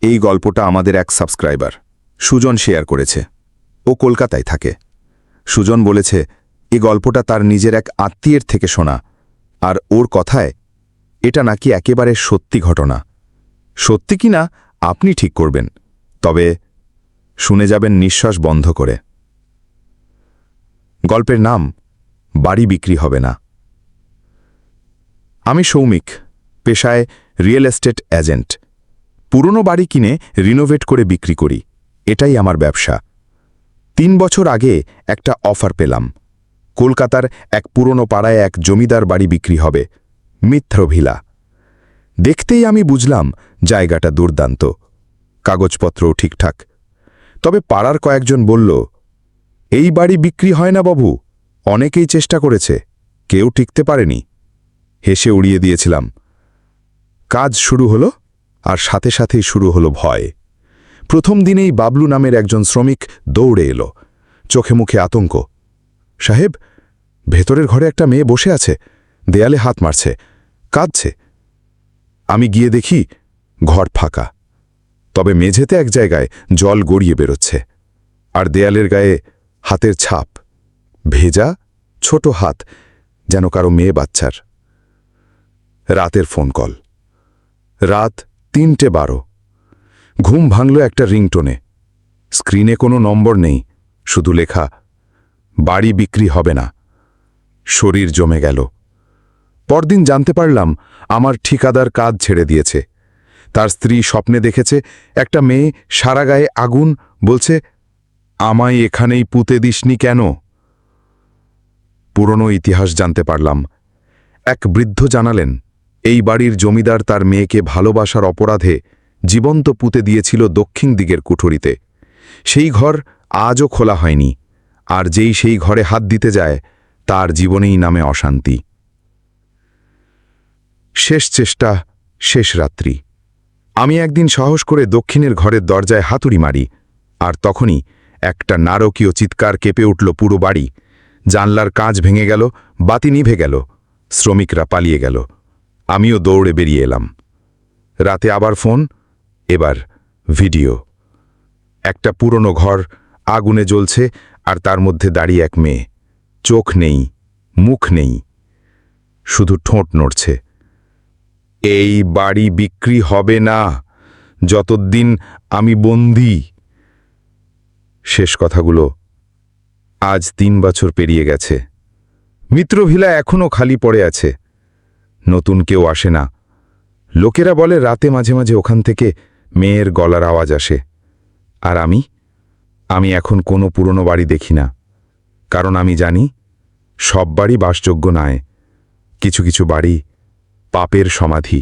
এই গল্পটা আমাদের এক সাবস্ক্রাইবার সুজন শেয়ার করেছে। ও কলকাতায় থাকে। সুজন বলেছে এই গল্পটা তার নিজের এক আত্মীয়ের থেকে শোনা, আর ওর কথায় এটা নাকি একেবারে সত্যি ঘটনা। সত্যি কি না আপনি ঠিক করবেন, তবে শুনে যাবেন নিঃশ্বাস বন্ধ করে। গল্পের নাম বাড়ি বিক্রি হবে না। আমি সৌমিক, পেশায় রিয়েল এস্টেট এজেন্ট। পুরনো বাড়ি কিনে রিনোভেট করে বিক্রি করি, এটাই আমার ব্যবসা। 3 বছর আগে একটা অফার পেলাম। কলকাতার এক পুরনো পাড়ায় এক জমিদার বাড়ি বিক্রি হবে, মিত্র ভিলা। দেখতেই আমি বুঝলাম জায়গাটা দুর্দান্ত, কাগজপত্রও ঠিকঠাক। তবে পাড়ার কয়েকজন বলল, এই বাড়ি বিক্রি হয় না বাবু, অনেকেই চেষ্টা করেছে, কেউ টিকতে পারেনি। হেসে উড়িয়ে দিয়েছিলাম। কাজ শুরু হলো, আর সাথে সাথেই শুরু হলো ভয়। প্রথম দিনেই বাবলু নামের একজন শ্রমিক দৌড়ে এলো, চোখে মুখে আতঙ্ক। সাহেব, ভেতরের ঘরে একটা মেয়ে বসে আছে, দেয়ালে হাত মারছে, কাঁদছে। আমি গিয়ে দেখি ঘর ফাঁকা, তবে মেঝেতে এক জায়গায় জল গড়িয়ে বেরোচ্ছে, আর দেয়ালের গায়ে হাতের ছাপ, ভেজা ছোট হাত, যেন কারো মেয়ে বাচ্চার। রাতের ফোন কল। রাত 3:12। ঘুম ভাঙল একটা রিংটোনে। স্ক্রিনে কোনো নম্বর নেই, শুধু লেখা, বাড়ি বিক্রি হবে না। শরীর জমে গেল। পরদিন জানতে পারলাম আমার ঠিকাদার কাজ ছেড়ে দিয়েছে। তার স্ত্রী স্বপ্নে দেখেছে একটা মেয়ে সারা গায়ে আগুন, বলছে, আমায় এখানেই পুঁতে দিসনি কেন? পুরনো ইতিহাস জানতে পারলাম। এক বৃদ্ধ জানালেন, এই বাড়ির জমিদার তার মেয়েকে ভালোবাসার অপরাধে জীবন্ত পুঁতে দিয়েছিল দক্ষিণ দিকের কুঠুরিতে। সেই ঘর আজও খোলা হয়নি, আর যেই সেই ঘরে হাত দিতে যায় তার জীবনেই নামে অশান্তি। শেষ চেষ্টা, শেষ রাত্রি। আমি একদিন সাহস করে দক্ষিণের ঘরের দরজায় হাতুড়ি মারি, আর তখনই একটা নারকীয় চিৎকার কেঁপে উঠল পুরো বাড়ি। জানলার কাঁচ ভেঙে গেল, বাতি নিভে গেল, শ্রমিকরা পালিয়ে গেল। আমিও দৌড়ে বেরিয়ে এলাম। রাতে আবার ফোন, এবার ভিডিও। একটা পুরনো ঘর আগুনে জ্বলছে, আর তার মধ্যে দাঁড়িয়ে এক মেয়ে। চোখ নেই, মুখ নেই, শুধু ঠোঁট নড়ছে। এই বাড়ি বিক্রি হবে না যতদিন আমি বন্দী। শেষ কথাগুলো আজ 3 বছর পেরিয়ে গেছে। মিত্রভিলা এখনও খালি পড়ে আছে, নতুন কেউ আসে না। লোকেরা বলে রাতে মাঝে মাঝে ওখান থেকে মেয়ের গলার আওয়াজ আসে। আর আমি এখন কোনো পুরনো বাড়ি দেখি না, কারণ আমি জানি সব বাড়ি বাসযোগ্য নয়। কিছু কিছু বাড়ি পাপের সমাধি।